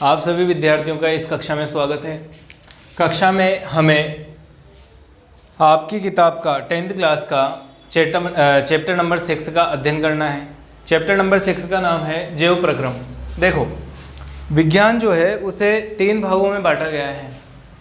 आप सभी विद्यार्थियों का इस कक्षा में स्वागत है। कक्षा में हमें आपकी किताब का 10th क्लास का चैप्टर नंबर 6 का अध्ययन करना है। चैप्टर नंबर 6 का नाम है जैव प्रक्रम। देखो, विज्ञान जो है उसे 3 भागों में बांटा गया है।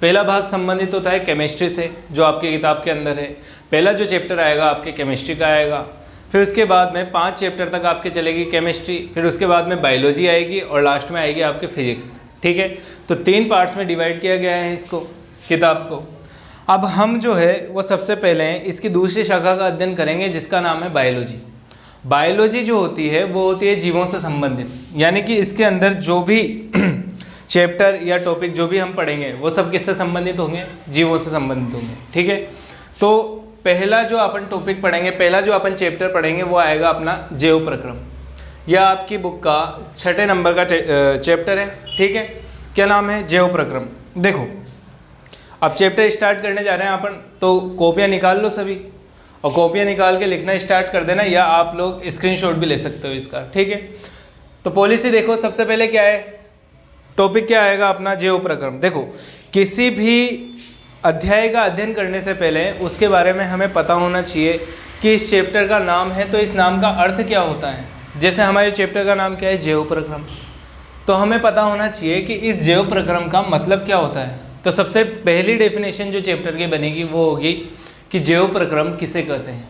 पहला भाग संबंधित होता है केमिस्ट्री से, जो आपकी किताब के अंदर है। पहला जो चैप्टर आएगा आपके केमिस्ट्री का आएगा। फिर उसके बाद में 5 चैप्टर तक आपके चलेगी केमिस्ट्री, फिर उसके बाद में बायोलॉजी आएगी और लास्ट में आएगी आपके फिजिक्स। ठीक है, तो 3 पार्ट्स में डिवाइड किया गया है इसको, किताब को। अब हम जो है वो सबसे पहले इसकी दूसरी शाखा का अध्ययन करेंगे जिसका नाम है बायोलॉजी। बायोलॉजी जो होती है वो होती है जीवों से संबंधित, यानी कि इसके अंदर जो भी चैप्टर या टॉपिक जो भी हम पढ़ेंगे वो सब किससे संबंधित होंगे? जीवों से संबंधित होंगे। ठीक है, तो पहला जो अपन टॉपिक पढ़ेंगे, पहला जो अपन चैप्टर पढ़ेंगे वो आएगा अपना जैव प्रक्रम। यह आपकी बुक का 6 नंबर का चैप्टर है। ठीक है, क्या नाम है? जैव प्रक्रम। देखो, अब चैप्टर स्टार्ट करने जा रहे हैं अपन, तो कॉपियाँ निकाल लो सभी और कॉपियाँ निकाल के लिखना स्टार्ट कर देना, या आप लोग स्क्रीनशॉट भी ले सकते हो इसका। ठीक है, तो पॉलिसी देखो, सबसे पहले क्या है, टॉपिक क्या आएगा अपना? जैव प्रक्रम। देखो, किसी भी अध्याय का अध्ययन करने से पहले उसके बारे में हमें पता होना चाहिए कि इस चैप्टर का नाम है तो इस नाम का अर्थ क्या होता है। जैसे हमारे चैप्टर का नाम क्या है? जैव प्रक्रम। तो हमें पता होना चाहिए कि इस जैव प्रक्रम का मतलब क्या होता है। तो सबसे पहली डेफिनेशन जो चैप्टर की बनेगी वो होगी कि जैव प्रक्रम किसे कहते हैं।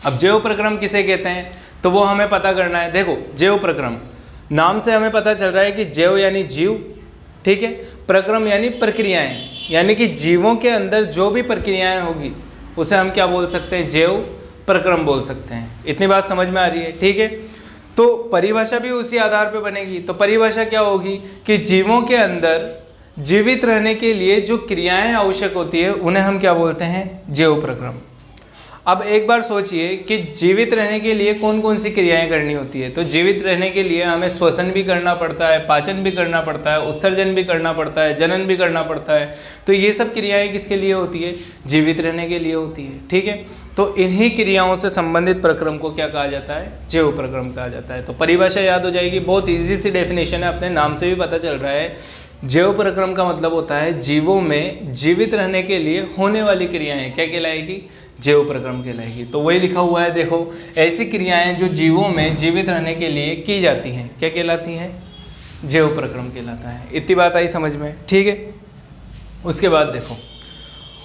अब जैव प्रक्रम किसे कहते हैं तो वो हमें पता करना है। देखो, जैव प्रक्रम नाम से हमें पता चल रहा है कि जैव यानी जीव, ठीक है, प्रक्रम यानी प्रक्रियाएं, यानी कि जीवों के अंदर जो भी प्रक्रियाएं होगी उसे हम क्या बोल सकते हैं? जैव प्रक्रम बोल सकते हैं। इतनी बात समझ में आ रही है? ठीक है, तो परिभाषा भी उसी आधार पर बनेगी। तो परिभाषा क्या होगी कि जीवों के अंदर जीवित रहने के लिए जो क्रियाएं आवश्यक होती है उन्हें हम क्या बोलते हैं? जैव प्रक्रम। अब एक बार सोचिए कि जीवित रहने के लिए कौन कौन सी क्रियाएं करनी होती है। तो जीवित रहने के लिए हमें श्वसन भी करना पड़ता है, पाचन भी करना पड़ता है, उत्सर्जन भी करना पड़ता है, जनन भी करना पड़ता है। तो ये सब क्रियाएं किसके लिए होती है? जीवित रहने के लिए होती है। ठीक है, तो इन्हीं क्रियाओं से संबंधित प्रक्रम को क्या कहा जाता है? जैव प्रक्रम कहा जाता है। तो परिभाषा याद हो जाएगी, बहुत ईजी सी डेफिनेशन है, अपने नाम से भी पता चल रहा है। जैव प्रक्रम का मतलब होता है जीवों में जीवित रहने के लिए होने वाली क्रियाएं क्या कहलाएगी? जैव प्रक्रम कहलाएगी। तो वही लिखा हुआ है, देखो, ऐसी क्रियाएं जो जीवों में जीवित रहने के लिए की जाती हैं क्या कहलाती हैं? जैव प्रक्रम कहलाता है। इतनी बात आई समझ में? ठीक है, उसके बाद देखो,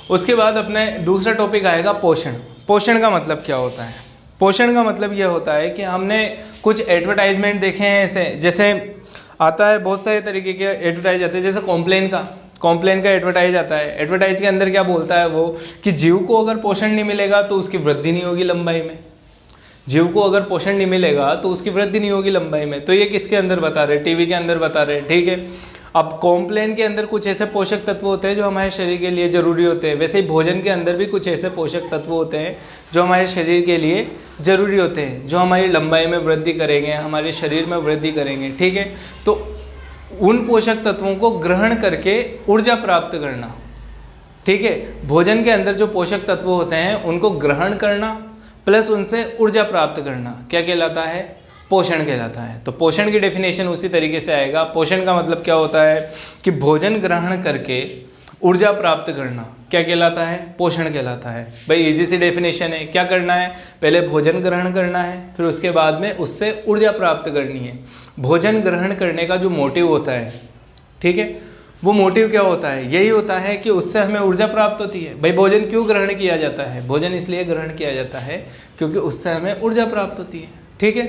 उसके बाद अपने दूसरा टॉपिक आएगा पोषण। पोषण का मतलब क्या होता है? पोषण का मतलब यह होता है कि हमने कुछ एडवर्टाइजमेंट देखे हैं ऐसे, जैसे आता है बहुत सारे तरीके के एडवर्टाइज आते हैं, जैसे कॉम्प्लेन का एडवर्टाइज आता है। एडवर्टाइज के अंदर क्या बोलता है वो कि जीव को अगर पोषण नहीं मिलेगा तो उसकी वृद्धि नहीं होगी लंबाई में। जीव को अगर पोषण नहीं मिलेगा तो उसकी वृद्धि नहीं होगी लंबाई में। तो ये किसके अंदर बता रहे? टीवी के अंदर बता रहे। ठीक है, अब कॉम्प्लेन के अंदर कुछ ऐसे पोषक तत्व होते हैं जो हमारे शरीर के लिए ज़रूरी होते हैं। वैसे ही भोजन के अंदर भी कुछ ऐसे पोषक तत्व होते हैं जो हमारे शरीर के लिए ज़रूरी होते हैं, जो हमारी लंबाई में वृद्धि करेंगे, हमारे शरीर में वृद्धि करेंगे। ठीक है, तो उन पोषक तत्वों को ग्रहण करके ऊर्जा प्राप्त करना। ठीक है, भोजन के अंदर जो पोषक तत्व होते हैं उनको ग्रहण करना प्लस उनसे ऊर्जा प्राप्त करना क्या कहलाता है? पोषण कहलाता है। तो पोषण की डेफिनेशन उसी तरीके से आएगा। पोषण का मतलब क्या होता है कि भोजन ग्रहण करके ऊर्जा प्राप्त करना क्या कहलाता है? पोषण कहलाता है। भाई इजी सी डेफिनेशन है। क्या करना है? पहले भोजन ग्रहण करना है, फिर उसके बाद में उससे ऊर्जा प्राप्त करनी है। भोजन ग्रहण करने का जो मोटिव होता है, ठीक है, वो मोटिव क्या होता है? यही होता है कि उससे हमें ऊर्जा प्राप्त होती है। भाई भोजन क्यों ग्रहण किया जाता है? भोजन इसलिए ग्रहण किया जाता है क्योंकि उससे हमें ऊर्जा प्राप्त होती है। ठीक है,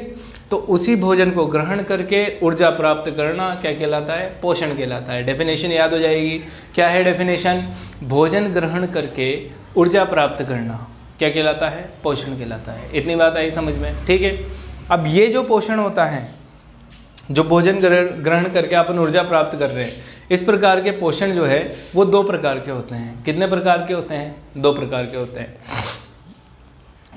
तो उसी भोजन को ग्रहण करके ऊर्जा प्राप्त करना क्या कहलाता है? पोषण कहलाता है। डेफिनेशन याद हो जाएगी। क्या है डेफिनेशन? भोजन ग्रहण करके ऊर्जा प्राप्त करना क्या कहलाता है? पोषण कहलाता है। इतनी बात आई समझ में? ठीक है, अब ये जो पोषण होता है, जो भोजन ग्रहण करके अपन ऊर्जा प्राप्त कर रहे हैं, इस प्रकार के पोषण जो है वो 2 प्रकार के होते हैं। कितने प्रकार के होते हैं? 2 प्रकार के होते हैं।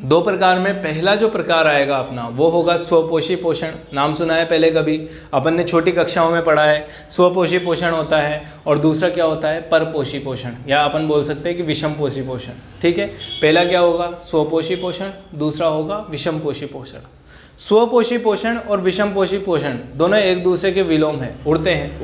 2 प्रकार में पहला जो प्रकार आएगा अपना वो होगा स्वपोषी पोषण। नाम सुना है पहले कभी? अपन ने छोटी कक्षाओं में पढ़ा है। स्वपोषी पोषण होता है। और दूसरा क्या होता है? परपोषी पोषण, या अपन बोल सकते हैं कि विषमपोषी पोषण। ठीक है, पहला क्या होगा? स्वपोषी पोषण, दूसरा होगा विषमपोषी पोषण। स्वपोषी पोषण और विषमपोषी पोषण दोनों एक दूसरे के विलोम हैं, उड़ते हैं,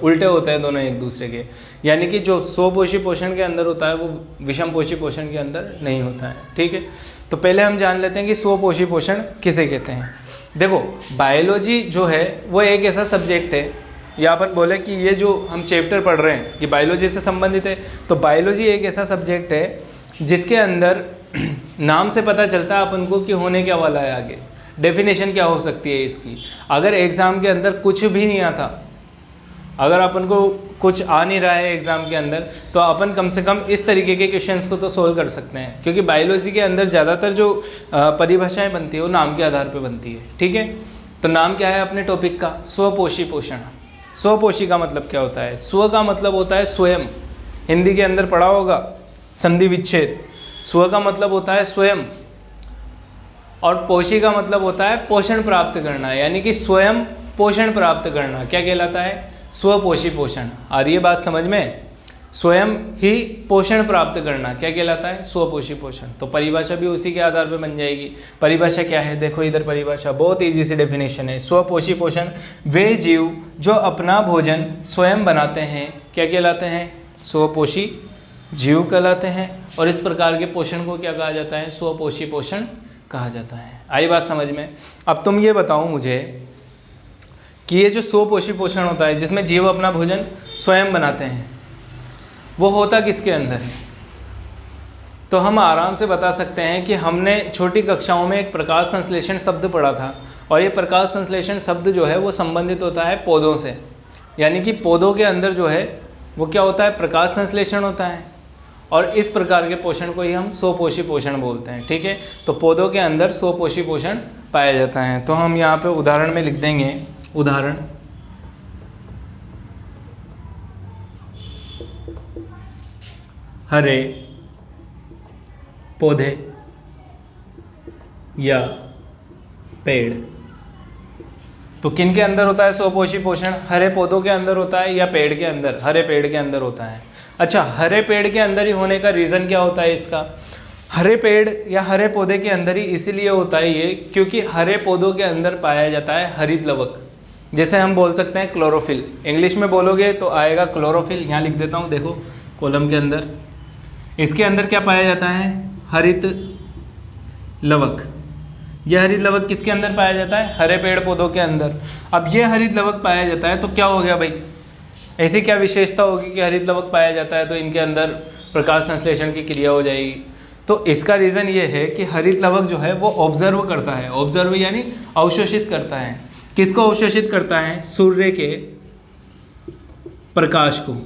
उल्टे होते हैं दोनों एक दूसरे के। यानी कि जो स्वपोषी पोषण के अंदर होता है वो विषमपोषी पोषण के अंदर नहीं होता है। ठीक है, तो पहले हम जान लेते हैं कि स्वपोषी पोषण किसे कहते हैं। देखो, बायोलॉजी जो है वो एक ऐसा सब्जेक्ट है, या अपन बोले कि ये जो हम चैप्टर पढ़ रहे हैं ये बायोलॉजी से संबंधित है। तो बायोलॉजी एक ऐसा सब्जेक्ट है जिसके अंदर नाम से पता चलता है अपन को कि होने क्या वाला है आगे, डेफिनेशन क्या हो सकती है इसकी। अगर एग्ज़ाम के अंदर कुछ भी नहीं आता, अगर अपन को कुछ आ नहीं रहा है एग्ज़ाम के अंदर, तो अपन कम से कम इस तरीके के क्वेश्चंस को तो सोल्व कर सकते हैं, क्योंकि बायोलॉजी के अंदर ज़्यादातर जो परिभाषाएं बनती है वो नाम के आधार पर बनती है। ठीक है, तो नाम क्या है अपने टॉपिक का? स्वपोषी पोषण। स्वपोषी का मतलब क्या होता है? स्व का मतलब होता है स्वयं, हिंदी के अंदर पढ़ा होगा संधि विच्छेद। स्व का मतलब होता है स्वयं, और पोषी का मतलब होता है पोषण प्राप्त करना, यानी कि स्वयं पोषण प्राप्त करना। क्या कहलाता है? स्वपोषी पोषण। आ रही है बात समझ में? स्वयं ही पोषण प्राप्त करना क्या कहलाता है? स्वपोषी पोषण। तो परिभाषा भी उसी के आधार पर बन जाएगी। परिभाषा क्या है? देखो इधर परिभाषा, बहुत ईजी सी डेफिनेशन है। स्वपोषी पोषण वे जीव जो अपना भोजन स्वयं बनाते हैं क्या कहलाते हैं? स्वपोषी जीव कहलाते हैं। और इस प्रकार के पोषण को क्या कहा जाता है? स्वपोषी पोषण कहा जाता है। आई बात समझ में? अब तुम ये बताओ मुझे कि ये जो स्वपोषी पोषण होता है जिसमें जीव अपना भोजन स्वयं बनाते हैं, वो होता किसके अंदर है? तो हम आराम से बता सकते हैं कि हमने छोटी कक्षाओं में एक प्रकाश संश्लेषण शब्द पढ़ा था, और ये प्रकाश संश्लेषण शब्द जो है वो संबंधित होता है पौधों से। यानी कि पौधों के अंदर जो है वो क्या होता है? प्रकाश संश्लेषण होता है, और इस प्रकार के पोषण को ही हम स्वपोषी पोषण बोलते हैं। ठीक है, तो पौधों के अंदर स्वपोषी पोषण पाया जाता है। तो हम यहाँ पे उदाहरण में लिख देंगे, उदाहरण हरे पौधे या पेड़। तो किन के अंदर होता है स्वपोषी पोषण? हरे पौधों के अंदर होता है या पेड़ के अंदर? हरे पेड़ के अंदर होता है। अच्छा, हरे पेड़ के अंदर ही होने का रीज़न क्या होता है इसका? हरे पेड़ या हरे पौधे के अंदर ही इसीलिए होता है ये क्योंकि हरे पौधों के अंदर पाया जाता है हरित लवक, जैसे हम बोल सकते हैं क्लोरोफिल। इंग्लिश में बोलोगे तो आएगा क्लोरोफिल। यहाँ लिख देता हूँ, देखो कॉलम के अंदर। इसके अंदर क्या पाया जाता है? हरित लवक। यह हरित लवक किसके अंदर पाया जाता है? हरे पेड़ पौधों के अंदर। अब ये हरित लवक पाया जाता है तो क्या हो गया भाई? ऐसी क्या विशेषता होगी कि हरित लवक पाया जाता है तो इनके अंदर प्रकाश संश्लेषण की क्रिया हो जाएगी? तो इसका रीज़न ये है कि हरित लवक जो है वो ऑब्जर्व करता है। ऑब्जर्व यानी अवशोषित करता है। किसको अवशोषित करता है? सूर्य के प्रकाश को।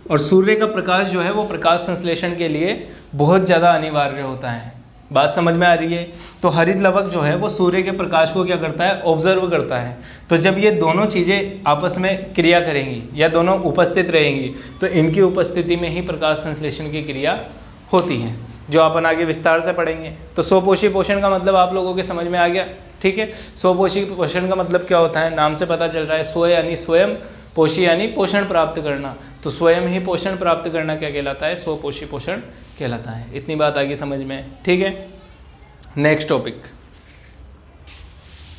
और सूर्य का प्रकाश जो है वो प्रकाश संश्लेषण के लिए बहुत ज़्यादा अनिवार्य होता है। बात समझ में आ रही है? तो हरित लवक जो है वो सूर्य के प्रकाश को क्या करता है? ऑब्जर्व करता है। तो जब ये दोनों चीज़ें आपस में क्रिया करेंगी या दोनों उपस्थित रहेंगी तो इनकी उपस्थिति में ही प्रकाश संश्लेषण की क्रिया होती है, जो अपन आगे विस्तार से पढ़ेंगे। तो स्वपोषी पोषण का मतलब आप लोगों के समझ में आ गया। ठीक है, स्वपोषी पोषण का मतलब क्या होता है? नाम से पता चल रहा है, स्व यानी स्वयं, पोषी यानी पोषण प्राप्त करना। तो स्वयं ही पोषण प्राप्त करना क्या कहलाता है? स्वपोषी पोषण कहलाता है। इतनी बात आगे समझ में? ठीक है, नेक्स्ट टॉपिक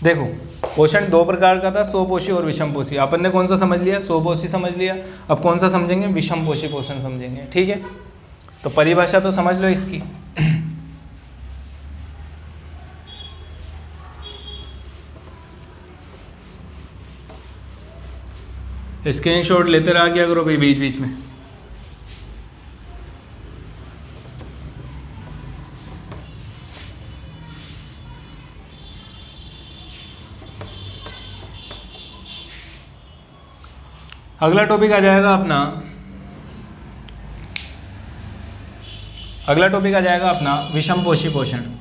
देखो। पोषण दो प्रकार का था, स्वपोषी और विषमपोषी। अपन ने कौन सा समझ लिया? स्वपोषी समझ लिया। अब कौन सा समझेंगे? विषमपोषी पोषण समझेंगे। ठीक है, तो परिभाषा तो समझ लो इसकी। स्क्रीनशॉट लेते रहा क्या करो भाई बीच बीच में। अगला टॉपिक आ जाएगा अपना, अगला टॉपिक आ जाएगा अपना विषमपोषी पोषण।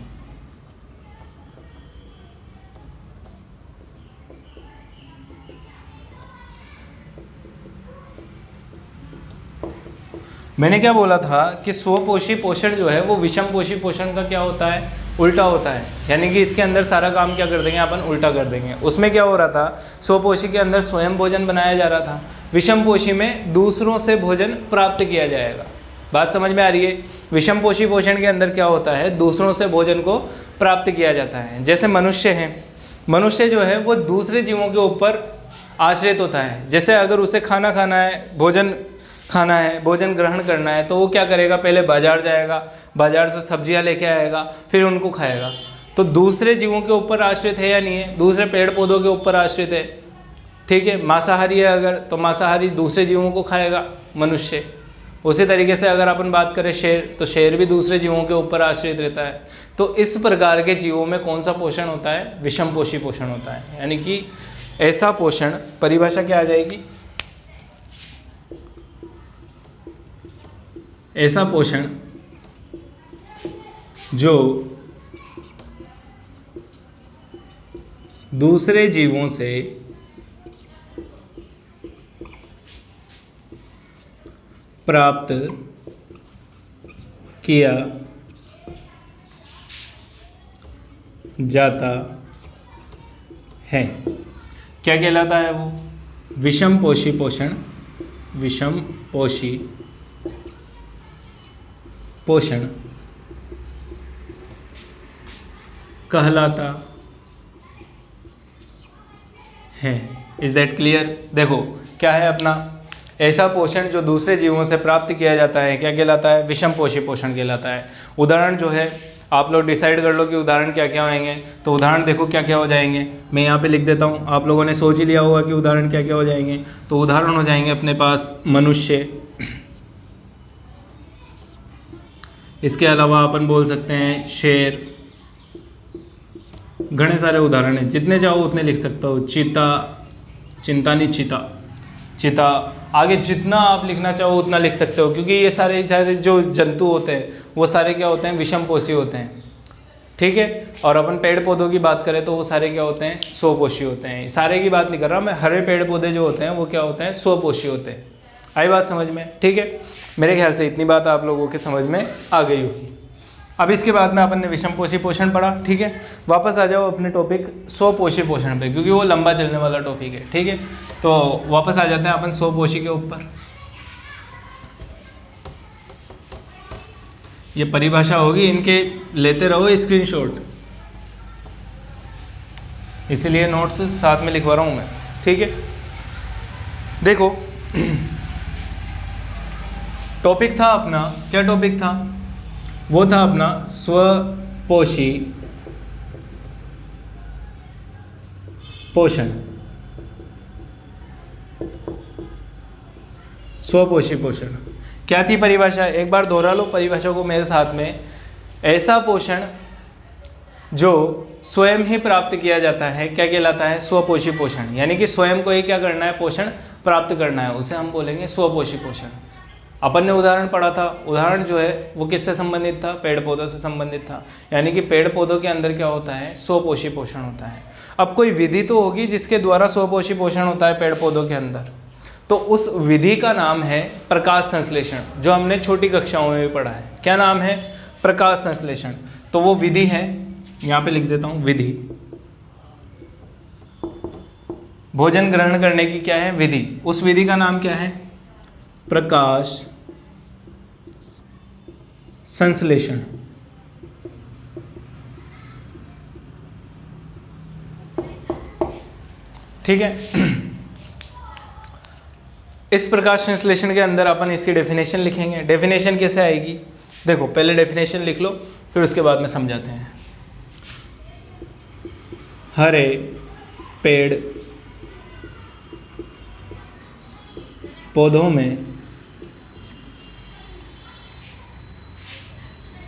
मैंने क्या बोला था कि स्वपोषी पोषण जो है वो विषमपोषी पोषण का क्या होता है? उल्टा होता है। यानी कि इसके अंदर सारा काम क्या कर देंगे अपन? उल्टा कर देंगे। उसमें क्या हो रहा था? स्वपोषी के अंदर स्वयं भोजन बनाया जा रहा था, विषमपोषी में दूसरों से भोजन प्राप्त किया जाएगा। बात समझ में आ रही है? विषमपोषी पोषण के अंदर क्या होता है? दूसरों से भोजन को प्राप्त किया जाता है। जैसे मनुष्य है, मनुष्य जो है वो दूसरे जीवों के ऊपर आश्रित होता है। जैसे अगर उसे खाना खाना है, भोजन खाना है, भोजन ग्रहण करना है, तो वो क्या करेगा, पहले बाजार जाएगा, बाजार से सब्जियां लेके आएगा, फिर उनको खाएगा। तो दूसरे जीवों के ऊपर आश्रित है या नहीं है, दूसरे पेड़ पौधों के ऊपर आश्रित है। ठीक है, मांसाहारी है अगर, तो मांसाहारी दूसरे जीवों को खाएगा मनुष्य। उसी तरीके से अगर अपन बात करें शेर, तो शेर भी दूसरे जीवों के ऊपर आश्रित रहता है। तो इस प्रकार के जीवों में कौन सा पोषण होता है, विषमपोषी पोषण होता है। यानी कि ऐसा पोषण, परिभाषा क्या आ जाएगी, ऐसा पोषण जो दूसरे जीवों से प्राप्त किया जाता है, क्या कहलाता है वो, विषमपोषी पोषण, विषमपोषी पोषण कहलाता है। Is that clear. देखो क्या है अपना, ऐसा पोषण जो दूसरे जीवों से प्राप्त किया जाता है क्या कहलाता है, विषमपोषी पोषण कहलाता है। उदाहरण जो है आप लोग डिसाइड कर लो कि उदाहरण क्या क्या होंगे। तो उदाहरण देखो क्या क्या हो जाएंगे, मैं यहाँ पे लिख देता हूँ, आप लोगों ने सोच ही लिया होगा कि उदाहरण क्या क्या हो जाएंगे। तो उदाहरण हो जाएंगे अपने पास मनुष्य, इसके अलावा अपन बोल सकते हैं शेर, घने सारे उदाहरण हैं, जितने चाहो उतने लिख सकते हो। चीता, चिंता नहीं चीता, चीता, आगे जितना आप लिखना चाहो उतना लिख सकते हो, क्योंकि ये सारे जो जंतु होते हैं वो सारे क्या होते हैं, विषमपोषी होते हैं। ठीक है, और अपन पेड़ पौधों की बात करें तो वो सारे क्या होते हैं, स्वपोषी होते हैं। सारे की बात नहीं कर रहा मैं, हरे पेड़ पौधे जो होते हैं वो क्या होते हैं, स्वपोषी होते हैं। आई बात समझ में। ठीक है, मेरे ख्याल से इतनी बात आप लोगों के समझ में आ गई होगी। अब इसके बाद में अपन ने विषमपोषी पोषण पढ़ा। ठीक है, वापस आ जाओ अपने टॉपिक स्वपोषी पोषण पे, क्योंकि वो लंबा चलने वाला टॉपिक है। ठीक है, तो वापस आ जाते हैं अपन स्वपोषी के ऊपर। ये परिभाषा होगी, इनके लेते रहो स्क्रीनशॉट, इसीलिए नोट्स साथ में लिखवा रहा हूँ मैं। ठीक है, देखो टॉपिक था अपना, क्या टॉपिक था, वो था अपना स्वपोषी पोषण। स्वपोषी पोषण क्या थी परिभाषा, एक बार दोहरा लो परिभाषा को मेरे साथ में। ऐसा पोषण जो स्वयं ही प्राप्त किया जाता है क्या कहलाता है, स्वपोषी पोषण। यानी कि स्वयं को ही क्या करना है, पोषण प्राप्त करना है, उसे हम बोलेंगे स्वपोषी पोषण। अपन ने उदाहरण पढ़ा था, उदाहरण जो है वो किससे संबंधित था, पेड़ पौधों से संबंधित था। यानी कि पेड़ पौधों के अंदर क्या होता है, स्वपोषी पोषण होता है। अब कोई विधि तो होगी जिसके द्वारा स्वपोषी पोषण होता है पेड़ पौधों के अंदर, तो उस विधि का नाम है प्रकाश संश्लेषण, जो हमने छोटी कक्षाओं में भी पढ़ा है। क्या नाम है, प्रकाश संश्लेषण। तो वो विधि है, यहाँ पे लिख देता हूँ, विधि। भोजन ग्रहण करने की क्या है, विधि। उस विधि का नाम क्या है, प्रकाश संश्लेषण। ठीक है, इस प्रकाश संश्लेषण के अंदर अपन इसकी डेफिनेशन लिखेंगे। डेफिनेशन कैसे आएगी, देखो पहले डेफिनेशन लिख लो, फिर उसके बाद में समझाते हैं। हरे पेड़ पौधों में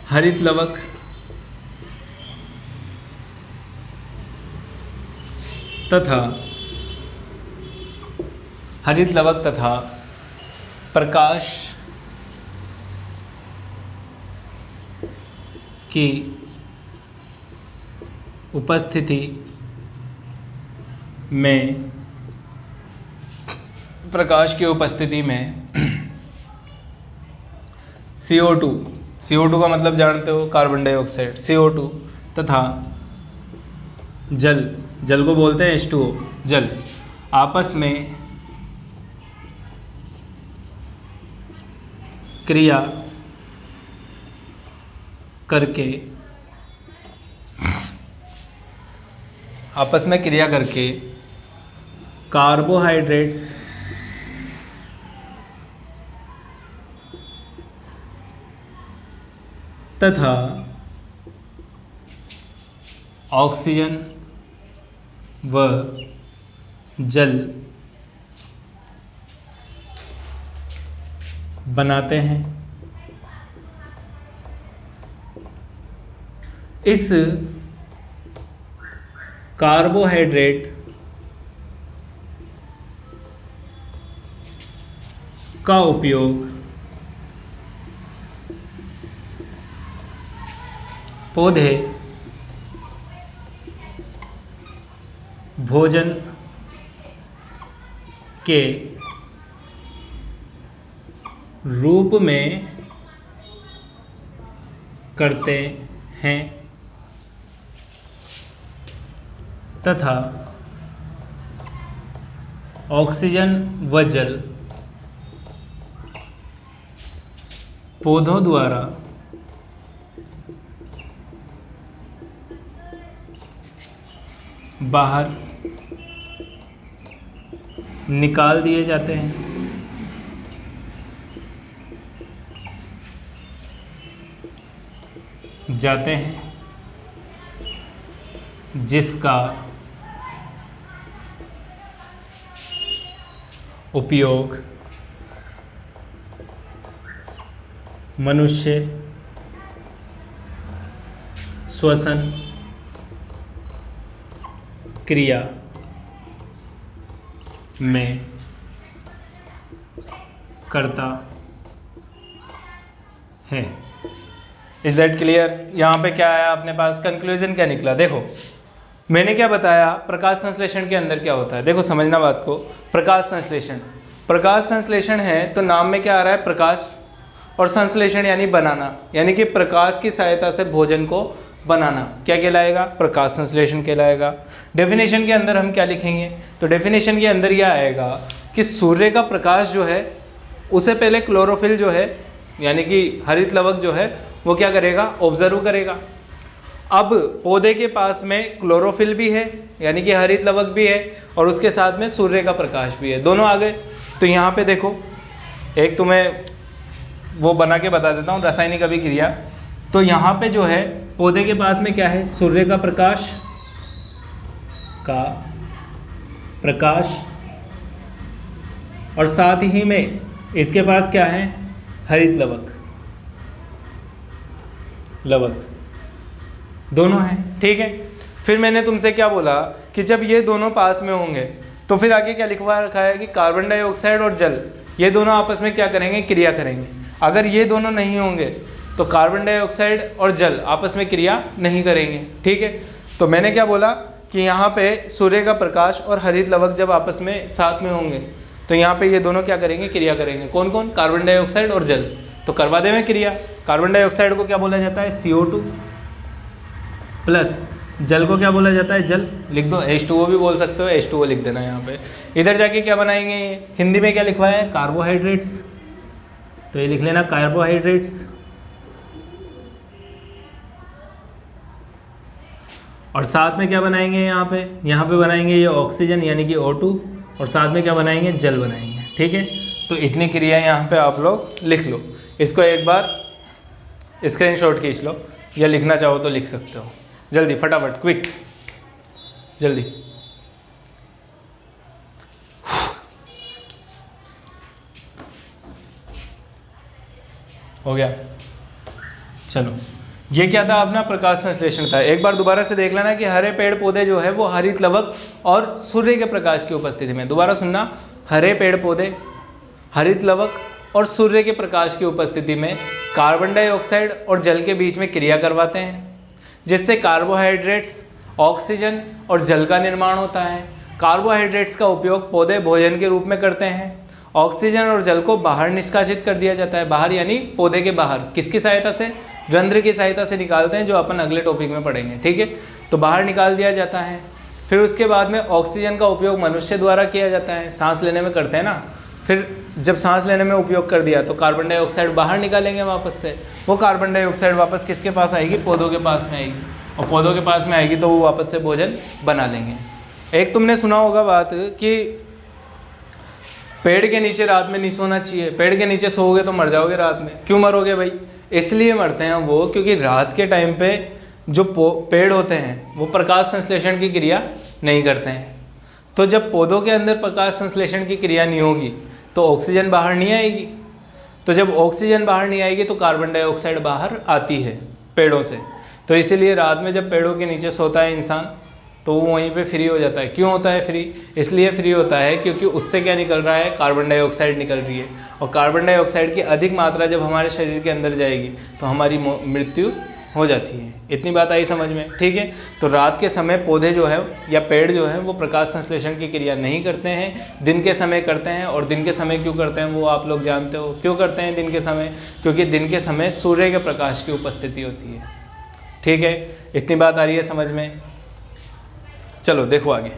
हरित लवक तथा प्रकाश की उपस्थिति में CO2 का मतलब जानते हो, कार्बन डाइऑक्साइड, CO2 तथा जल को बोलते हैं H2O, जल, आपस में क्रिया करके आपस में क्रिया करके कार्बोहाइड्रेट्स तथा ऑक्सीजन व जल बनाते हैं। इस कार्बोहाइड्रेट का उपयोग पौधे भोजन के रूप में करते हैं तथा ऑक्सीजन व जल पौधों द्वारा बाहर निकाल दिए जाते हैं। जिसका उपयोग मनुष्य श्वसन क्रिया में करता है। Is that clear? यहाँ पे क्या आया अपने पास, कंक्लूजन क्या निकला? देखो मैंने क्या बताया, प्रकाश संश्लेषण के अंदर क्या होता है। देखो समझना बात को, प्रकाश संश्लेषण है तो नाम में क्या आ रहा है, प्रकाश, और संश्लेषण यानी बनाना, यानी कि प्रकाश की सहायता से भोजन को बनाना क्या कहलाएगा, प्रकाश संश्लेषण कहलाएगा। डेफिनेशन के अंदर हम क्या लिखेंगे, तो डेफिनेशन के अंदर यह आएगा कि सूर्य का प्रकाश जो है उसे पहले क्लोरोफिल जो है यानी कि हरित लवक जो है वो क्या करेगा, ऑब्जर्व करेगा। अब पौधे के पास में क्लोरोफिल भी है यानी कि हरित लवक भी है और उसके साथ में सूर्य का प्रकाश भी है, दोनों आ गए। तो यहाँ पे देखो एक तुम्हें वो बना के बता देता हूँ, रासायनिक अभिक्रिया। तो यहाँ पे जो है पौधे के पास में क्या है, सूर्य का प्रकाश और साथ ही में इसके पास क्या है, हरित लवक दोनों हैं, ठीक है। फिर मैंने तुमसे क्या बोला कि जब ये दोनों पास में होंगे तो फिर आगे क्या लिखवा रखा है कि कार्बन डाइऑक्साइड और जल ये दोनों आपस में क्या करेंगे, क्रिया करेंगे। अगर ये दोनों नहीं होंगे तो कार्बन डाइऑक्साइड और जल आपस में क्रिया नहीं करेंगे, ठीक है। तो मैंने क्या बोला कि यहाँ पे सूर्य का प्रकाश और हरित लवक जब आपस में साथ में होंगे तो यहाँ पे ये दोनों क्या करेंगे, क्रिया करेंगे। कौन कौन, कार्बन डाइऑक्साइड और जल। तो करवा दें क्रिया। कार्बन डाइऑक्साइड को क्या बोला जाता है, CO2 प्लस जल को क्या बोला जाता है, जल। लिख दो, H2O भी बोल सकते हो, H2O लिख देना यहाँ पे। इधर जाके क्या बनाएंगे, हिंदी में क्या लिखवा है, कार्बोहाइड्रेट्स, तो ये लिख लेना कार्बोहाइड्रेट्स। और साथ में क्या बनाएंगे, यहाँ पे बनाएंगे ये ऑक्सीजन यानी कि O2 और साथ में क्या बनाएंगे, जल बनाएंगे, ठीक है। तो इतनी क्रिया यहाँ पे आप लोग लिख लो। इसको एक बार स्क्रीनशॉट खींच लो या लिखना चाहो तो लिख सकते हो, जल्दी फटाफट, क्विक, जल्दी। हो गया, चलो। ये क्या था अपना, प्रकाश संश्लेषण था। एक बार दोबारा से देख लेना कि हरे पेड़ पौधे जो है वो हरित लवक और सूर्य के प्रकाश की उपस्थिति में, दोबारा सुनना, हरे पेड़ पौधे हरित लवक और सूर्य के प्रकाश की उपस्थिति में कार्बन डाइऑक्साइड और जल के बीच में क्रिया करवाते हैं, जिससे कार्बोहाइड्रेट्स, ऑक्सीजन और जल का निर्माण होता है। कार्बोहाइड्रेट्स का उपयोग पौधे भोजन के रूप में करते हैं। ऑक्सीजन और जल को बाहर निष्कासित कर दिया जाता है, बाहर यानी पौधे के बाहर, किसकी सहायता से, रंध्र की सहायता से निकालते हैं, जो अपन अगले टॉपिक में पढ़ेंगे, ठीक है। तो बाहर निकाल दिया जाता है। फिर उसके बाद में ऑक्सीजन का उपयोग मनुष्य द्वारा किया जाता है, सांस लेने में करते हैं ना। फिर जब सांस लेने में उपयोग कर दिया तो कार्बन डाइऑक्साइड बाहर निकालेंगे वापस से, वो कार्बन डाइऑक्साइड वापस किसके पास आएगी, पौधों के पास में आएगी। और पौधों के पास में आएगी तो वो वापस से भोजन बना लेंगे। एक तुमने सुना होगा बात कि पेड़ के नीचे रात में नहीं सोना चाहिए, पेड़ के नीचे सोओगे तो मर जाओगे रात में। क्यों मरोगे भाई? इसलिए मरते हैं वो क्योंकि रात के टाइम पे जो पेड़ होते हैं वो प्रकाश संश्लेषण की क्रिया नहीं करते हैं। तो जब पौधों के अंदर प्रकाश संश्लेषण की क्रिया नहीं होगी तो ऑक्सीजन बाहर नहीं आएगी, तो जब ऑक्सीजन बाहर नहीं आएगी तो कार्बन डाइऑक्साइड बाहर आती है पेड़ों से। तो इसीलिए रात में जब पेड़ों के नीचे सोता है इंसान तो वो वहीं पे फ्री हो जाता है। क्यों होता है फ्री? इसलिए फ्री होता है क्योंकि उससे क्या निकल रहा है? कार्बन डाइऑक्साइड निकल रही है, और कार्बन डाइऑक्साइड की अधिक मात्रा जब हमारे शरीर के अंदर जाएगी तो हमारी मृत्यु हो जाती है। इतनी बात आई समझ में? ठीक है। तो रात के समय पौधे जो है या पेड़ जो है वो प्रकाश संश्लेषण की क्रिया नहीं करते हैं, दिन के समय करते हैं। और दिन के समय क्यों करते हैं वो आप लोग जानते हो। क्यों करते हैं दिन के समय? क्योंकि दिन के समय सूर्य के प्रकाश की उपस्थिति होती है। ठीक है, इतनी बात आ रही है समझ में? चलो देखो आगे।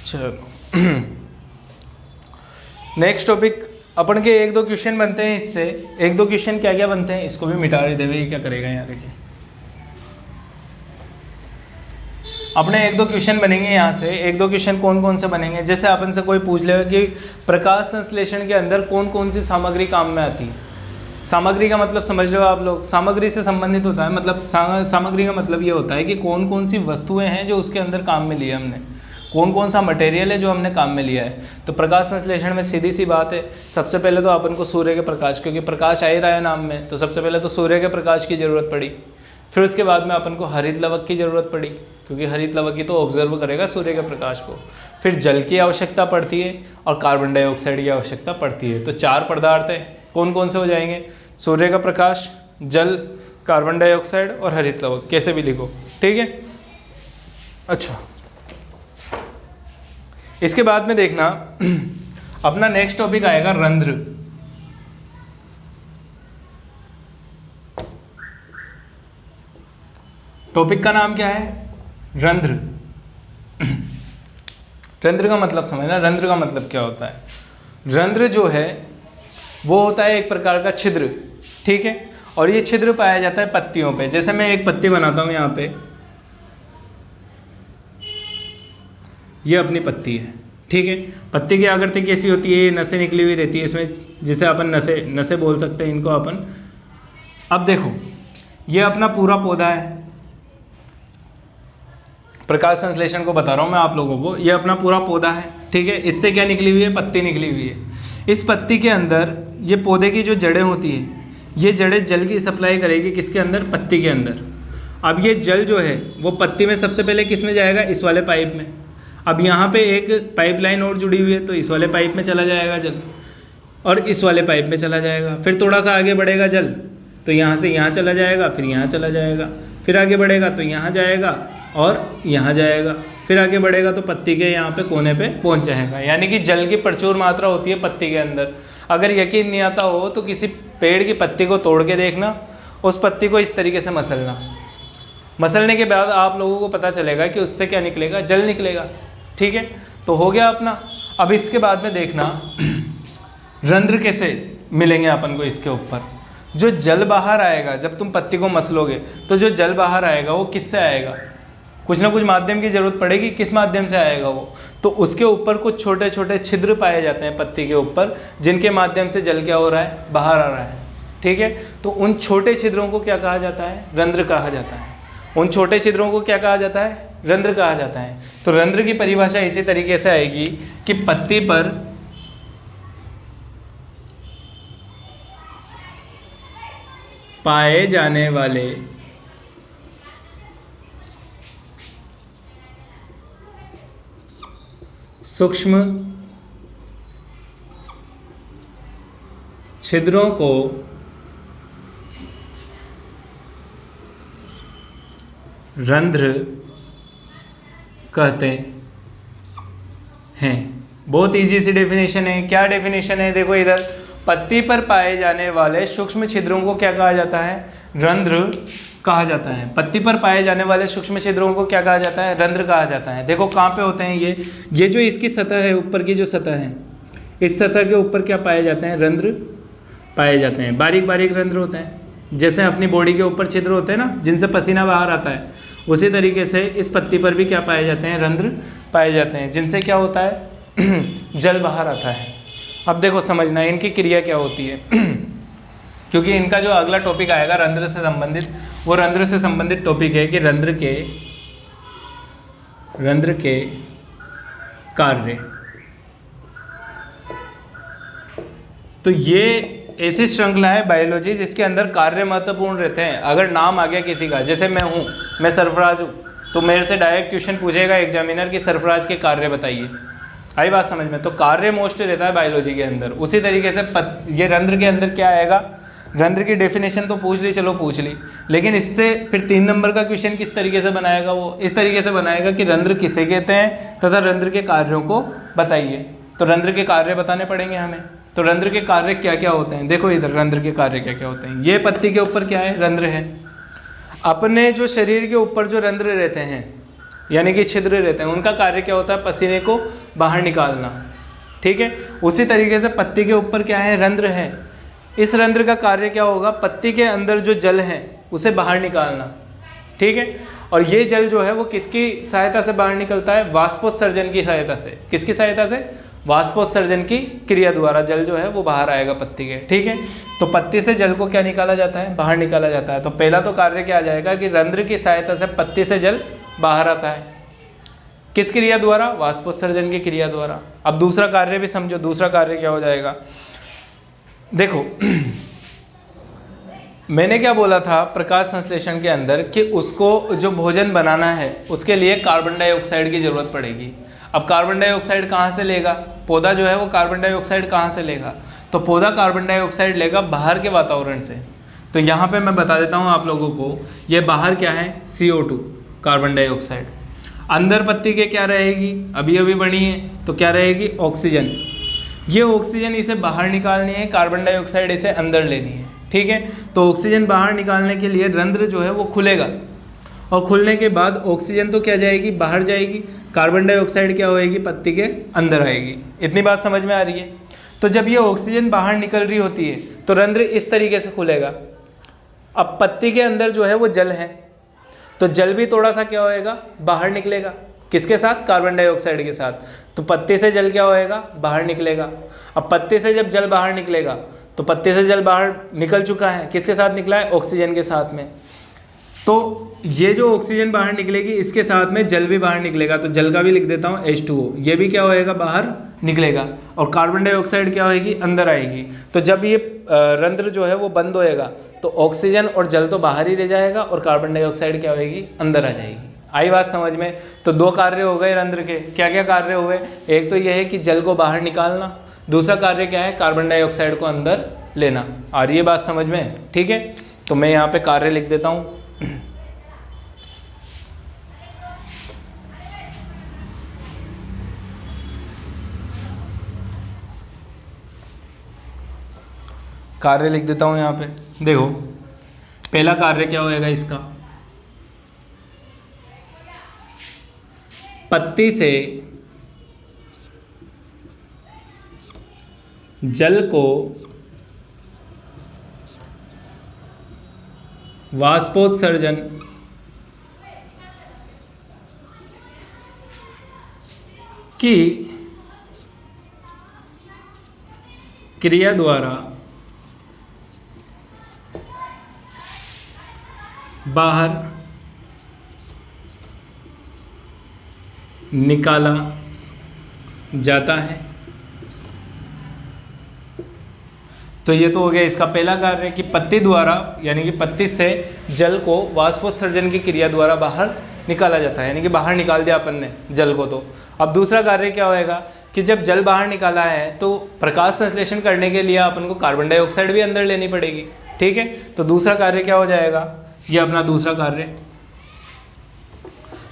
चलो नेक्स्ट टॉपिक अपन के एक दो क्वेश्चन बनते हैं इससे। एक दो क्वेश्चन क्या क्या बनते हैं इसको भी मिटा ही देवे। ये क्या करेगा यहाँ देखिए, अपने एक दो क्वेश्चन बनेंगे यहाँ से। एक दो क्वेश्चन कौन कौन से बनेंगे? जैसे अपन से कोई पूछ ले कि प्रकाश संश्लेषण के अंदर कौन कौन सी सामग्री काम में आती है। सामग्री का मतलब समझ रहे हो आप लोग? सामग्री से संबंधित होता है, मतलब सामग्री का मतलब ये होता है कि कौन कौन सी वस्तुएं हैं जो उसके अंदर काम में लिया हमने, कौन कौन सा मटेरियल है जो हमने काम में लिया है। तो प्रकाश संश्लेषण में सीधी सी बात है, सबसे पहले तो अपन को सूर्य के प्रकाश, क्योंकि प्रकाश आ ही रहा है नाम में, तो सबसे पहले तो सूर्य के प्रकाश की ज़रूरत पड़ी। फिर उसके बाद में अपन को हरित लवक की ज़रूरत पड़ी, क्योंकि हरित लवक ही तो ऑब्जर्व करेगा सूर्य के प्रकाश को। फिर जल की आवश्यकता पड़ती है और कार्बन डाइऑक्साइड की आवश्यकता पड़ती है। तो चार पदार्थ हैं, कौन कौन से हो जाएंगे? सूर्य का प्रकाश, जल, कार्बन डाइऑक्साइड और हरित लवक, कैसे भी लिखो। ठीक है। अच्छा, इसके बाद में देखना अपना नेक्स्ट टॉपिक आएगा रंध्र। टॉपिक का नाम क्या है? रंध्र। रंध्र का मतलब समझना। रंध्र का मतलब क्या होता है? रंध्र जो है वो होता है एक प्रकार का छिद्र। ठीक है, और ये छिद्र पाया जाता है पत्तियों पे। जैसे मैं एक पत्ती बनाता हूं यहाँ पे, ये अपनी पत्ती है। ठीक है, पत्ती की आकृति कैसी होती है? ये नसें निकली हुई रहती है इसमें, जिसे अपन नसें बोल सकते हैं इनको अपन। अब देखो, ये अपना पूरा पौधा है। प्रकाश संश्लेषण को बता रहा हूँ मैं आप लोगों को। ये अपना पूरा पौधा है। ठीक है, इससे क्या निकली हुई है? पत्ती निकली हुई है। इस पत्ती के अंदर ये पौधे की जो जड़ें होती हैं, ये जड़ें जल की सप्लाई करेगी किसके अंदर? पत्ती के अंदर। अब ये जल जो है वो पत्ती में सबसे पहले किस में जाएगा? इस वाले पाइप में। अब यहाँ पे एक पाइपलाइन और जुड़ी हुई है, तो इस वाले पाइप में चला जाएगा जल, और इस वाले पाइप में चला जाएगा। फिर थोड़ा सा आगे बढ़ेगा जल, तो यहाँ से यहाँ चला जाएगा, फिर यहाँ चला जाएगा, फिर आगे बढ़ेगा तो यहाँ जाएगा और यहाँ जाएगा, फिर आगे बढ़ेगा तो पत्ती के यहाँ पे कोने पे पहुँच जाएगा। यानी कि जल की प्रचुर मात्रा होती है पत्ती के अंदर। अगर यकीन नहीं आता हो तो किसी पेड़ की पत्ती को तोड़ के देखना, उस पत्ती को इस तरीके से मसलना। मसलने के बाद आप लोगों को पता चलेगा कि उससे क्या निकलेगा? जल निकलेगा। ठीक है, तो हो गया अपना। अब इसके बाद में देखना रंध्र कैसे मिलेंगे अपन को। इसके ऊपर जो जल बाहर आएगा, जब तुम पत्ती को मसलोगे तो जो जल बाहर आएगा वो किससे आएगा? कुछ ना कुछ माध्यम की जरूरत पड़ेगी। किस माध्यम से आएगा वो? तो उसके ऊपर कुछ छोटे छोटे छिद्र पाए जाते हैं पत्ती के ऊपर, जिनके माध्यम से जल क्या हो रहा है? बाहर आ रहा है। ठीक है, तो उन छोटे छिद्रों को क्या कहा जाता है? रंध्र कहा जाता है। उन छोटे छिद्रों को क्या कहा जाता है? रंध्र कहा जाता है। तो रंध्र की परिभाषा इसी तरीके से आएगी कि पत्ती पर पाए जाने वाले सूक्ष्म छिद्रों को रंध्र कहते हैं। बहुत इजी सी डेफिनेशन है। क्या डेफिनेशन है? देखो इधर, पत्ती पर पाए जाने वाले सूक्ष्म छिद्रों को क्या कहा जाता है? रंध्र कहा जाता है। पत्ती पर पाए जाने वाले सूक्ष्म छिद्रों को क्या कहा जाता है? रंध्र कहा जाता है। देखो कहाँ पे होते हैं ये जो इसकी सतह है, ऊपर की जो सतह है, इस सतह के ऊपर क्या पाए जाते हैं? रंध्र पाए जाते हैं। बारीक बारीक रंध्र होते हैं, जैसे अपनी बॉडी के ऊपर छिद्र होते हैं ना, जिनसे पसीना बाहर आता है, उसी तरीके से इस पत्ती पर भी क्या पाए जाते हैं? रंध्र पाए जाते हैं, जिनसे क्या होता है? जल बाहर आता है। अब देखो समझना है इनकी क्रिया क्या होती है क्योंकि इनका जो अगला टॉपिक आएगा रंध्र से संबंधित, वो रंध्र से संबंधित टॉपिक है कि रंध्र के कार्य। तो ये ऐसी श्रृंखला है बायोलॉजी जिसके अंदर कार्य महत्वपूर्ण रहते हैं। अगर नाम आ गया किसी का, जैसे मैं हूँ, मैं सरफराज हूँ, तो मेरे से डायरेक्ट क्वेश्चन पूछेगा एग्जामिनर कि सरफराज के कार्य बताइए। आई बात समझ में? तो कार्य मोस्ट रहता है बायोलॉजी के अंदर। उसी तरीके से ये रंध्र के अंदर क्या आएगा? रंध्र की डेफिनेशन तो पूछ ली, चलो पूछ ली, लेकिन इससे फिर 3 नंबर का क्वेश्चन किस तरीके से बनाएगा? वो इस तरीके से बनाएगा कि रंध्र किसे कहते हैं तथा रंध्र के कार्यों को बताइए। तो रंध्र के कार्य बताने पड़ेंगे हमें। तो रंध्र के कार्य क्या क्या होते हैं? देखो इधर रंध्र के कार्य क्या क्या होते हैं। ये पत्ती के ऊपर क्या है? रंध्र है। अपने जो शरीर के ऊपर जो रंध्र रहते हैं, यानी कि छिद्र रहते हैं, उनका कार्य क्या होता है? पसीने को बाहर निकालना। ठीक है। उसी तरीके से पत्ती के ऊपर क्या है? रंध्र है। इस रंध्र का कार्य क्या होगा? पत्ती के अंदर जो जल है उसे बाहर निकालना। ठीक है। और ये जल जो है वो किसकी सहायता से बाहर निकलता है? वाष्पोत्सर्जन की सहायता से। किसकी सहायता से? वाष्पोत्सर्जन की क्रिया द्वारा जल जो है वो बाहर आएगा पत्ती के। ठीक है। तो पत्ती से जल को क्या निकाला जाता है? बाहर निकाला जाता है। तो पहला तो कार्य क्या आ जाएगा कि रंध्र की सहायता से पत्ती से जल बाहर आता है। किस क्रिया द्वारा? वाष्पोत्सर्जन की क्रिया द्वारा। अब दूसरा कार्य भी समझो। दूसरा कार्य क्या हो जाएगा? देखो मैंने क्या बोला था प्रकाश संश्लेषण के अंदर कि उसको जो भोजन बनाना है उसके लिए कार्बन डाइऑक्साइड की ज़रूरत पड़ेगी। अब कार्बन डाइऑक्साइड कहाँ से लेगा? पौधा जो है वो कार्बन डाइऑक्साइड कहाँ से लेगा? तो पौधा कार्बन डाइऑक्साइड लेगा बाहर के वातावरण से। तो यहाँ पे मैं बता देता हूँ आप लोगों को, ये बाहर क्या है? CO2 carbon dioxide. अंदर पत्ती के क्या रहेगी? अभी अभी बनी है, तो क्या रहेगी? ऑक्सीजन। ये ऑक्सीजन इसे बाहर निकालनी है, कार्बन डाइऑक्साइड इसे अंदर लेनी है। ठीक है। तो ऑक्सीजन बाहर निकालने के लिए रंध्र जो है वो खुलेगा, और खुलने के बाद ऑक्सीजन तो क्या जाएगी? बाहर जाएगी। कार्बन डाइऑक्साइड क्या होएगी? पत्ती के अंदर आएगी। इतनी बात समझ में आ रही है? तो जब ये ऑक्सीजन बाहर निकल रही होती है तो रंध्र इस तरीके से खुलेगा। अब पत्ती के अंदर जो है वो जल है, तो जल भी थोड़ा सा क्या होएगा? बाहर निकलेगा। किसके साथ? कार्बन डाइऑक्साइड के साथ। तो पत्ती से जल क्या होएगा? बाहर निकलेगा। अब पत्ती से जब जल बाहर निकलेगा तो पत्ती से जल बाहर निकल चुका है, किसके साथ निकला है? ऑक्सीजन के साथ में। तो ये जो ऑक्सीजन बाहर निकलेगी इसके साथ में जल भी बाहर निकलेगा। तो जल का भी लिख देता हूँ H2O। ये भी क्या होएगा? बाहर निकलेगा। और कार्बन डाइऑक्साइड क्या होएगी? अंदर आएगी। तो जब ये रंध्र जो है वो बंद होएगा तो ऑक्सीजन और जल तो बाहर ही रह जाएगा और कार्बन डाइऑक्साइड क्या होएगी? अंदर आ जाएगी। आई बात समझ में? तो 2 कार्य हो गए रंध्र के। क्या क्या कार्य हुए? एक तो यह है कि जल को बाहर निकालना, दूसरा कार्य क्या है? कार्बन डाइऑक्साइड को अंदर लेना। आ रही है बात समझ में? ठीक है। तो मैं यहाँ पे कार्य लिख देता हूँ। कार्य लिख देता हूँ यहाँ पे। देखो पहला कार्य क्या होएगा इसका? पत्ती से जल को वाष्पोत्सर्जन की क्रिया द्वारा बाहर निकाला जाता है। तो ये तो हो गया इसका पहला कार्य कि पत्ती द्वारा, यानी कि पत्ती से जल को वाष्पोत्सर्जन की क्रिया द्वारा बाहर निकाला जाता है, यानी कि बाहर निकाल दिया अपन ने जल को। तो अब दूसरा कार्य क्या होएगा कि जब जल बाहर निकाला है तो प्रकाश संश्लेषण करने के लिए अपन को कार्बन डाइऑक्साइड भी अंदर लेनी पड़ेगी। ठीक है। तो दूसरा कार्य क्या हो जाएगा? ये अपना दूसरा कार्य।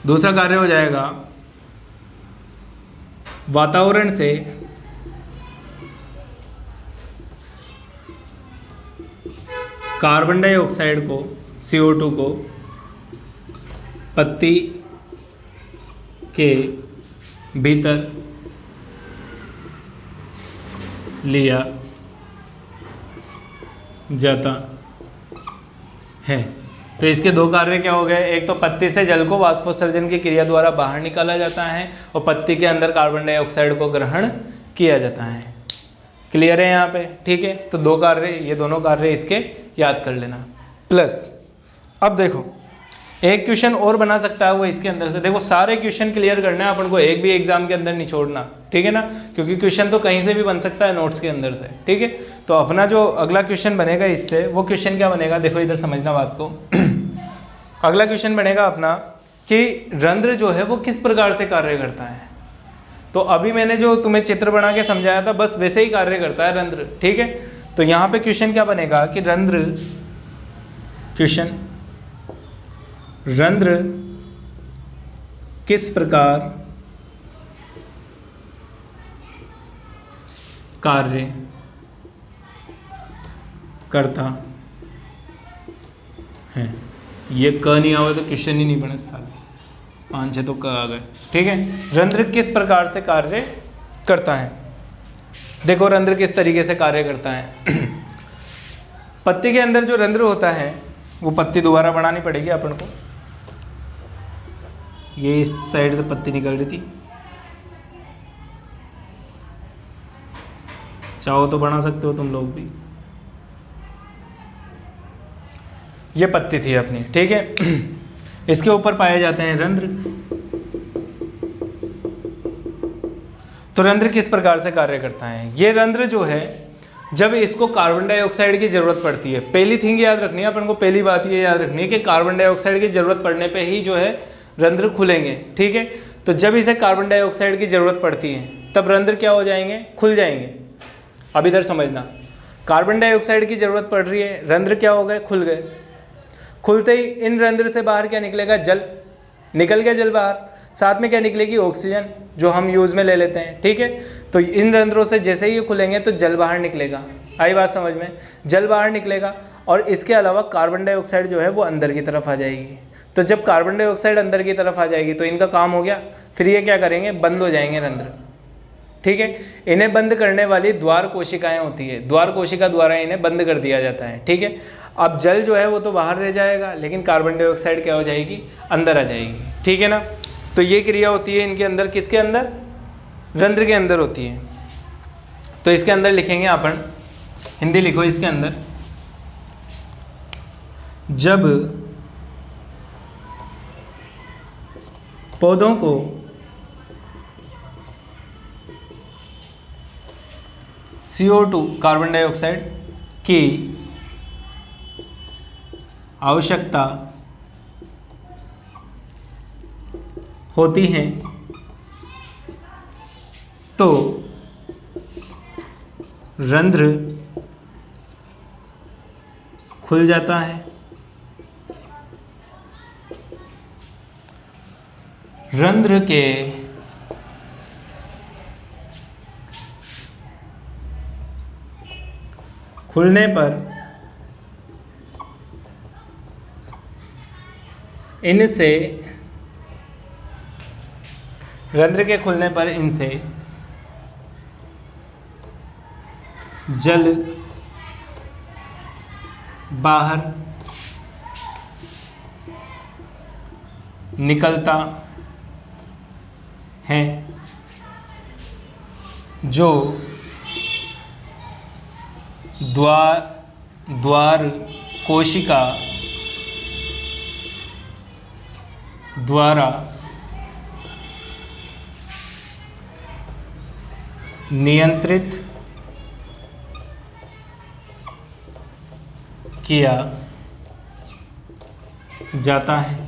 दूसरा कार्य हो जाएगा वातावरण से कार्बन डाइऑक्साइड को, CO2 को पत्ती के भीतर लिया जाता है। तो इसके दो कार्य क्या हो गए, एक तो पत्ती से जल को वाष्पोत्सर्जन की क्रिया द्वारा बाहर निकाला जाता है और पत्ती के अंदर कार्बन डाइऑक्साइड को ग्रहण किया जाता है। क्लियर है यहाँ पे? ठीक है, तो दो कार्य, ये दोनों कार्य इसके याद कर लेना। प्लस अब देखो एक क्वेश्चन और बना सकता है वो इसके अंदर से। देखो सारे क्वेश्चन क्लियर करना है अपन को, एक भी एग्जाम के अंदर नहीं छोड़ना, ठीक है ना, क्योंकि क्वेश्चन तो कहीं से भी बन सकता है नोट्स के अंदर से। ठीक है, तो अपना जो अगला क्वेश्चन बनेगा इससे, वो क्वेश्चन क्या बनेगा, देखो इधर समझना बात को। अगला क्वेश्चन बनेगा अपना कि रंध्र जो है वो किस प्रकार से कार्य करता है। तो अभी मैंने जो तुम्हें चित्र बना के समझाया था बस वैसे ही कार्य करता है रंध्र। ठीक है, तो यहाँ पे क्वेश्चन क्या बनेगा कि रंध्र किस प्रकार कार्य करता है। ये क नहीं आवे तो क्वेश्चन ही नहीं बने साले, 5-6 तो क आ गए। ठीक है, रंध्र किस प्रकार से कार्य करता है। देखो रंध्र किस तरीके से कार्य करता है। पत्ती के अंदर जो रंध्र होता है वो पत्ती दोबारा बनानी पड़ेगी अपन को। ये इस साइड से पत्ती निकल रही थी, चाहो तो बना सकते हो तुम लोग भी। ये पत्ती थी अपनी, ठीक है। इसके ऊपर पाए जाते हैं रंध्र। तो रंध्र किस प्रकार से कार्य करता है। ये रंध्र जो है जब इसको कार्बन डाइऑक्साइड की जरूरत पड़ती है, पहली थिंग याद रखनी है अपन को, पहली बात ये याद रखनी है कि कार्बन डाइऑक्साइड की जरूरत पड़ने पे ही जो है रंध्र खुलेंगे। ठीक है, तो जब इसे कार्बन डाइऑक्साइड की जरूरत पड़ती है तब रंध्र क्या हो जाएंगे, खुल जाएंगे। अब इधर समझना, कार्बन डाइऑक्साइड की जरूरत पड़ रही है, रंध्र क्या हो गए, खुल गए। खुलते ही इन रंध्र से बाहर क्या निकलेगा, जल निकल गया, जल बाहर, साथ में क्या निकलेगी, ऑक्सीजन, जो हम यूज़ में ले लेते हैं। ठीक है, तो इन रंध्रों से जैसे ही ये खुलेंगे तो जल बाहर निकलेगा। आई बात समझ में, जल बाहर निकलेगा और इसके अलावा कार्बन डाइऑक्साइड जो है वो अंदर की तरफ आ जाएगी। तो जब कार्बन डाइऑक्साइड अंदर की तरफ आ जाएगी तो इनका काम हो गया। फिर ये क्या करेंगे, बंद हो जाएंगे रंध्र। ठीक है, इन्हें बंद करने वाली द्वार कोशिकाएं होती है, द्वार कोशिका द्वारा इन्हें बंद कर दिया जाता है। ठीक है, अब जल जो है वो तो बाहर रह जाएगा लेकिन कार्बन डाइऑक्साइड क्या हो जाएगी, अंदर आ जाएगी। ठीक है ना, तो ये क्रिया होती है इनके अंदर, किसके अंदर, रंध्र के अंदर होती है। तो इसके अंदर लिखेंगे अपन, हिंदी लिखो इसके अंदर, जब पौधों को CO2 कार्बन डाइऑक्साइड की आवश्यकता होती है तो रंध्र खुल जाता है। रंध्र के खुलने पर इनसे, रंध्र के खुलने पर इनसे जल बाहर निकलता है, जो द्वार कोशिका द्वारा नियंत्रित किया जाता है।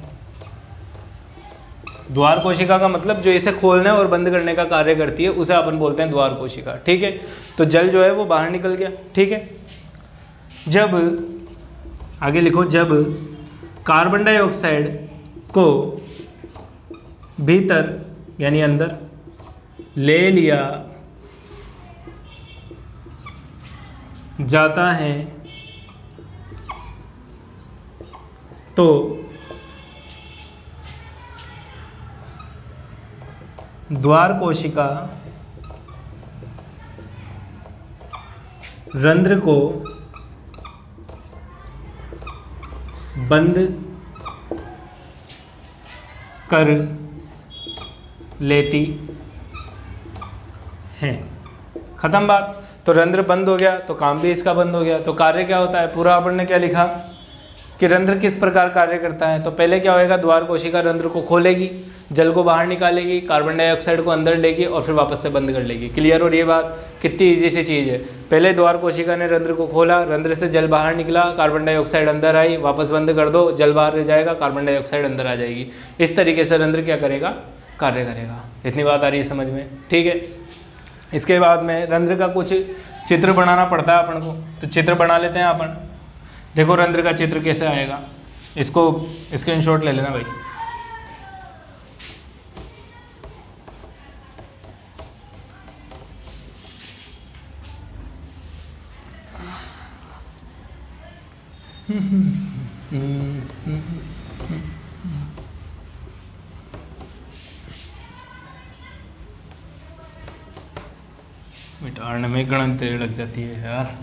द्वार कोशिका का मतलब जो इसे खोलने और बंद करने का कार्य करती है उसे अपन बोलते हैं द्वार कोशिका। ठीक है, तो जल जो है वो बाहर निकल गया। ठीक है, जब आगे लिखो, जब कार्बन डाइऑक्साइड को भीतर यानी अंदर ले लिया जाता है तो द्वार कोशिका रंध्र को बंद कर लेती है। खत्म बात। तो रंध्र बंद हो गया तो काम भी इसका बंद हो गया। तो कार्य क्या होता है, पूरा अपन ने क्या लिखा कि रंध्र किस प्रकार कार्य करता है। तो पहले क्या होएगा, द्वार कोशिका रंध्र को खोलेगी, जल को बाहर निकालेगी, कार्बन डाइऑक्साइड को अंदर लेगी और फिर वापस से बंद कर लेगी। क्लियर। और ये बात कितनी ईजी सी चीज़ है। पहले द्वार कोशिका ने रंध्र को खोला, रंध्र से जल बाहर निकला, कार्बन डाइऑक्साइड अंदर आई, वापस बंद कर दो, जल बाहर रह जाएगा, कार्बन डाइऑक्साइड अंदर आ जाएगी। इस तरीके से रंध्र क्या करेगा, कार्य करेगा। इतनी बात आ रही है समझ में, ठीक है। इसके बाद में रंध्र का कुछ चित्र बनाना पड़ता है अपन को, तो चित्र बना लेते हैं अपन। देखो रंध्र का चित्र कैसे आएगा, इसको स्क्रीनशॉट ले लेना भाई। मिटाने में गणन देर लग जाती है यार।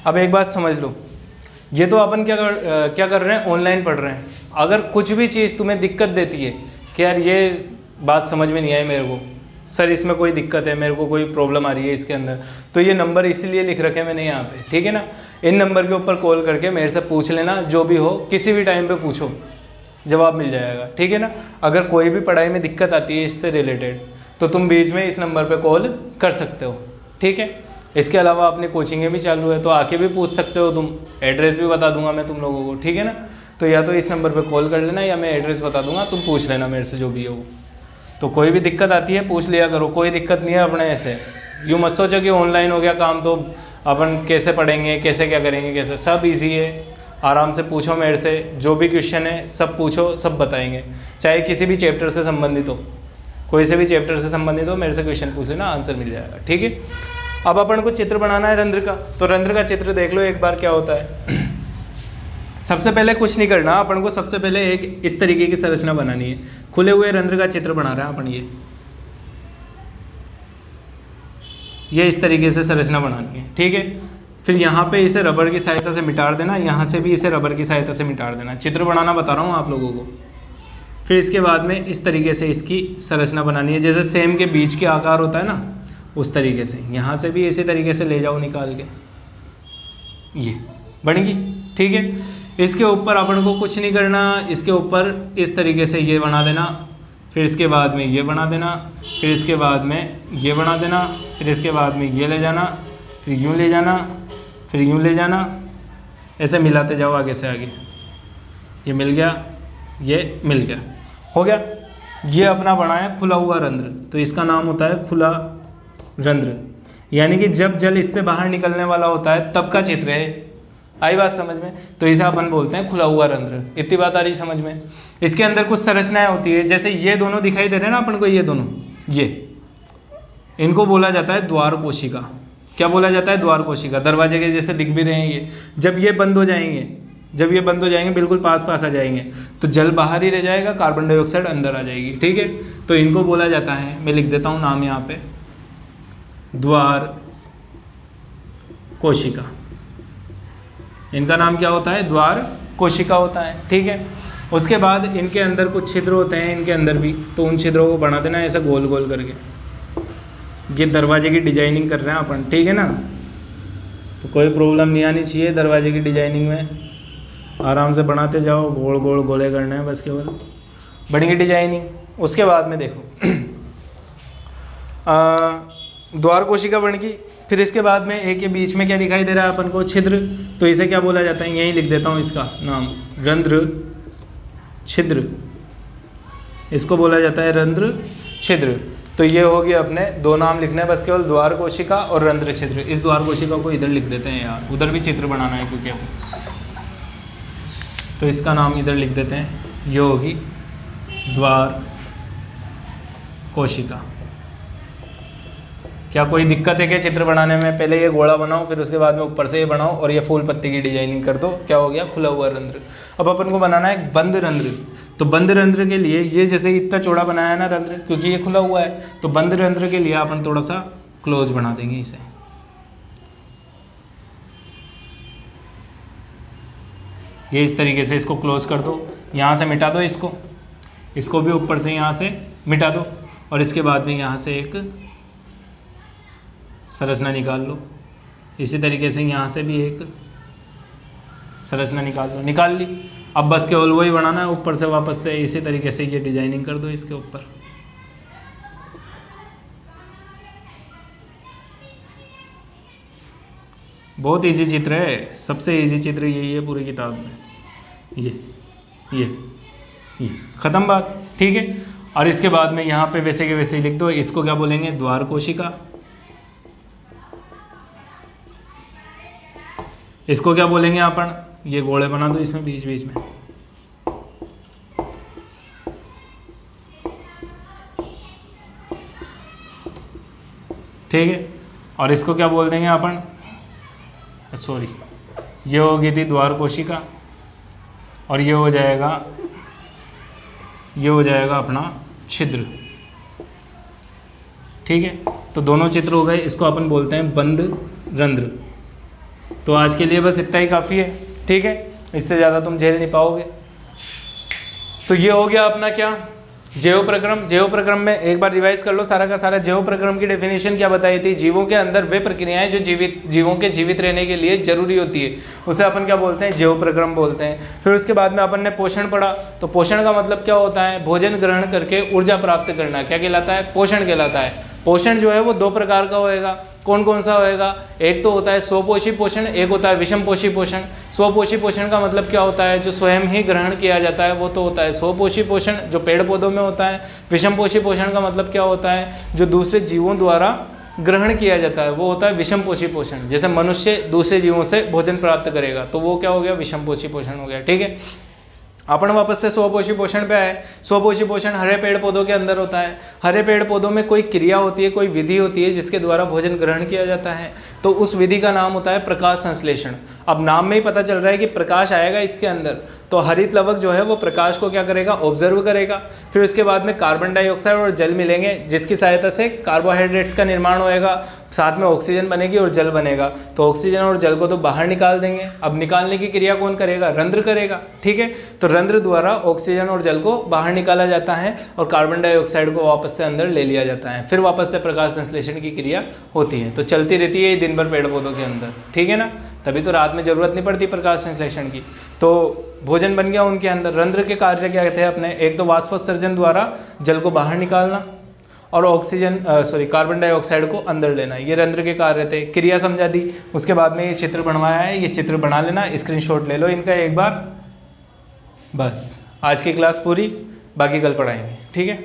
अब एक बात समझ लो, ये तो अपन क्या कर रहे हैं, ऑनलाइन पढ़ रहे हैं। अगर कुछ भी चीज़ तुम्हें दिक्कत देती है कि यार ये बात समझ में नहीं आई मेरे को, सर इसमें कोई दिक्कत है, मेरे को कोई प्रॉब्लम आ रही है इसके अंदर, तो ये नंबर इसीलिए लिख रखे मैंने यहाँ पे, ठीक है ना। इन नंबर के ऊपर कॉल करके मेरे से पूछ लेना, जो भी हो किसी भी टाइम पे पूछो, जवाब मिल जाएगा, ठीक है ना। अगर कोई भी पढ़ाई में दिक्कत आती है इससे रिलेटेड, तो तुम बीच में इस नंबर पर कॉल कर सकते हो, ठीक है। इसके अलावा अपनी कोचिंगें भी चालू है, तो आके भी पूछ सकते हो तुम। एड्रेस भी बता दूंगा मैं तुम लोगों को, ठीक है ना। तो या तो इस नंबर पे कॉल कर लेना, या मैं एड्रेस बता दूंगा, तुम पूछ लेना मेरे से जो भी है वो। तो कोई भी दिक्कत आती है पूछ लिया करो, कोई दिक्कत नहीं है। अपने ऐसे यूँ मत सोचो कि ऑनलाइन हो गया काम तो अपन कैसे पढ़ेंगे, कैसे क्या करेंगे, कैसे, सब ईजी है। आराम से पूछो मेरे से, जो भी क्वेश्चन है सब पूछो, सब बताएंगे। चाहे किसी भी चैप्टर से संबंधित हो, कोई से भी चैप्टर से संबंधित हो, मेरे से क्वेश्चन पूछ लेना, आंसर मिल जाएगा, ठीक है। अब अपन को चित्र बनाना है रंध्र का, तो रंध्र का चित्र देख लो एक बार क्या होता है। सबसे पहले कुछ नहीं करना अपन को, सबसे पहले एक इस तरीके की संरचना बनानी है। खुले हुए रंध्र का चित्र बना रहे हैं अपन, ये इस तरीके से संरचना बनानी है, ठीक है। फिर यहाँ पे इसे रबर की सहायता से मिटा देना, यहाँ से भी इसे रबर की सहायता से मिटा देना। चित्र बनाना बता रहा हूँ आप लोगों को। फिर इसके बाद में इस तरीके से इसकी संरचना बनानी है, जैसे सेम के बीच के आकार होता है ना, उस तरीके से। यहाँ से भी इसी तरीके से ले जाओ निकाल के, ये बनेगी, ठीक है। इसके ऊपर अपन को कुछ नहीं करना, इसके ऊपर इस तरीके से ये बना देना, फिर इसके बाद में ये बना देना, फिर इसके बाद में ये बना देना, फिर इसके बाद में ये ले जाना, फिर यूँ ले जाना, फिर यूँ ले जाना, ऐसे मिलाते जाओ आगे से आगे। ये मिल गया, ये मिल गया, हो गया। ये अपना बना है खुला हुआ रंध्र, तो इसका नाम होता है खुला रंध्र, यानी कि जब जल इससे बाहर निकलने वाला होता है तब का चित्र है। आई बात समझ में, तो इसे अपन बोलते हैं खुला हुआ रंध्र। इतनी बात आ रही समझ में। इसके अंदर कुछ संरचनाएं होती है, जैसे ये दोनों दिखाई दे रहे हैं ना अपन को, ये दोनों, ये इनको बोला जाता है द्वार कोशिका। क्या बोला जाता है, द्वार कोशिका। दरवाजे के जैसे दिख भी रहे हैं ये। जब ये बंद हो जाएंगे, जब ये बंद हो जाएंगे, बिल्कुल पास पास आ जाएंगे, तो जल बाहर ही रह जाएगा, कार्बन डाइऑक्साइड अंदर आ जाएगी, ठीक है। तो इनको बोला जाता है, मैं लिख देता हूँ नाम यहाँ पे, द्वार कोशिका। इनका नाम क्या होता है, द्वार कोशिका होता है, ठीक है। उसके बाद इनके अंदर कुछ छिद्र होते हैं, इनके अंदर भी, तो उन छिद्रों को बना देना ऐसा गोल गोल करके। ये दरवाजे की डिजाइनिंग कर रहे हैं अपन, ठीक है ना। तो कोई प्रॉब्लम नहीं आनी चाहिए दरवाजे की डिजाइनिंग में, आराम से बनाते जाओ, गोल गोल गोले करने हैं बस, केवल बनेगी डिजाइनिंग। उसके बाद में देखो द्वार कोशिका बन गई। फिर इसके बाद में एक के बीच में क्या दिखाई दे रहा है अपन को, छिद्र। तो इसे क्या बोला जाता है, यहीं लिख देता हूँ इसका नाम, रंध्र छिद्र। इसको बोला जाता है रंध्र छिद्र। तो ये हो गया अपने दो नाम लिखने हैं बस केवल, द्वार कोशिका और रंध्र छिद्र। इस द्वार कोशिका को इधर लिख देते हैं यार, उधर भी चित्र बनाना है क्योंकि तो इसका नाम इधर लिख देते हैं, ये होगी द्वार कोशिका। क्या कोई दिक्कत है क्या चित्र बनाने में? पहले ये गोला बनाओ, फिर उसके बाद में ऊपर से ये बनाओ और ये फूल पत्ती की डिजाइनिंग कर दो, क्या हो गया? खुला हुआ रंध्र। अब अपन को बनाना है बंद रंध्र। तो बंद रंध्र के लिए ये जैसे इतना चौड़ा बनाया है ना रंध्र, क्योंकि ये खुला हुआ है, तो बंद रंध्र के लिए अपन थोड़ा सा क्लोज बना देंगे इसे। ये इस तरीके से इसको क्लोज कर दो, यहाँ से मिटा दो इसको भी ऊपर से यहाँ से मिटा दो, और इसके बाद में यहाँ से एक संरचना निकाल लो। इसी तरीके से यहाँ से भी एक संरचना निकाल ली। अब बस केवल वही बनाना है, ऊपर से वापस से इसी तरीके से ये डिजाइनिंग कर दो इसके ऊपर। बहुत इजी चित्र है, सबसे इजी चित्र यही है पूरी किताब में। ये ख़त्म बात, ठीक है। और इसके बाद में यहाँ पे वैसे के वैसे ही लिख दो, इसको क्या बोलेंगे? द्वार कोशिका। इसको क्या बोलेंगे अपन? ये गोले बना दो इसमें बीच बीच में। ठीक है, और इसको क्या बोल देंगे अपन? सॉरी, ये हो गई थी द्वार कोशिका, और ये हो जाएगा अपना छिद्र। ठीक है, तो दोनों चित्र हो गए, इसको अपन बोलते हैं बंद रंध्र। तो आज के लिए बस इतना ही काफ़ी है, ठीक है, इससे ज़्यादा तुम झेल नहीं पाओगे। तो ये हो गया अपना क्या? जैव प्रक्रम। जैव प्रक्रम में एक बार रिवाइज कर लो सारा का सारा। जैव प्रक्रम की डेफिनेशन क्या बताई थी? जीवों के अंदर वे प्रक्रियाएं जो जीवों के जीवित रहने के लिए जरूरी होती है, उसे अपन क्या बोलते हैं? जैव प्रक्रम बोलते हैं। फिर उसके बाद में अपन ने पोषण पढ़ा। तो पोषण का मतलब क्या होता है? भोजन ग्रहण करके ऊर्जा प्राप्त करना। क्या कहलाता है? पोषण कहलाता है। पोषण जो है वो दो प्रकार का होएगा। कौन कौन सा होएगा? एक तो होता है स्वपोषी पोषण, एक होता है विषमपोषी पोषण। स्वपोषी पोषण का मतलब क्या होता है? जो स्वयं ही ग्रहण किया जाता है वो तो होता है स्वपोषी पोषण, जो पेड़ पौधों में होता है। विषमपोषी पोषण का मतलब क्या होता है? जो दूसरे जीवों द्वारा ग्रहण किया जाता है वो होता है विषमपोषी पोषण। जैसे मनुष्य दूसरे जीवों से भोजन प्राप्त करेगा तो वो क्या हो गया? विषमपोषी पोषण हो गया। ठीक है, अपन वापस से स्वपोषी पोषण पे आए। स्वपोषी पोषण हरे पेड़ पौधों के अंदर होता है। हरे पेड़ पौधों में कोई क्रिया होती है, कोई विधि होती है जिसके द्वारा भोजन ग्रहण किया जाता है, तो उस विधि का नाम होता है प्रकाश संश्लेषण। अब नाम में ही पता चल रहा है कि प्रकाश आएगा इसके अंदर, तो हरित लवक जो है वो प्रकाश को क्या करेगा? ऑब्जर्व करेगा। फिर उसके बाद में कार्बन डाइऑक्साइड और जल मिलेंगे, जिसकी सहायता से कार्बोहाइड्रेट्स का निर्माण होएगा, साथ में ऑक्सीजन बनेगी और जल बनेगा। तो ऑक्सीजन और जल को तो बाहर निकाल देंगे। अब निकालने की क्रिया कौन करेगा? रंध्र करेगा। ठीक है, तो रंध्र द्वारा ऑक्सीजन और जल को बाहर निकाला जाता है और कार्बन डाइऑक्साइड को वापस से अंदर ले लिया जाता है। फिर वापस से प्रकाश संश्लेषण की क्रिया होती है। तो चलती रहती है दिन भर पेड़ पौधों के अंदर। ठीक है ना, तभी तो रात में जरूरत नहीं पड़ती प्रकाश संश्लेषण की। तो भोजन बन गया उनके अंदर। रंध्र के कार्य क्या थे अपने? एक तो वाष्पोत्सर्जन द्वारा जल को बाहर निकालना और कार्बन डाइऑक्साइड को अंदर लेना, ये रंध्र के कार्य थे। क्रिया समझा दी। उसके बाद में ये चित्र बनवाया है, ये चित्र बना लेना, स्क्रीनशॉट ले लो इनका एक बार। बस आज की क्लास पूरी, बाकी कल पढ़ाएंगे। ठीक है।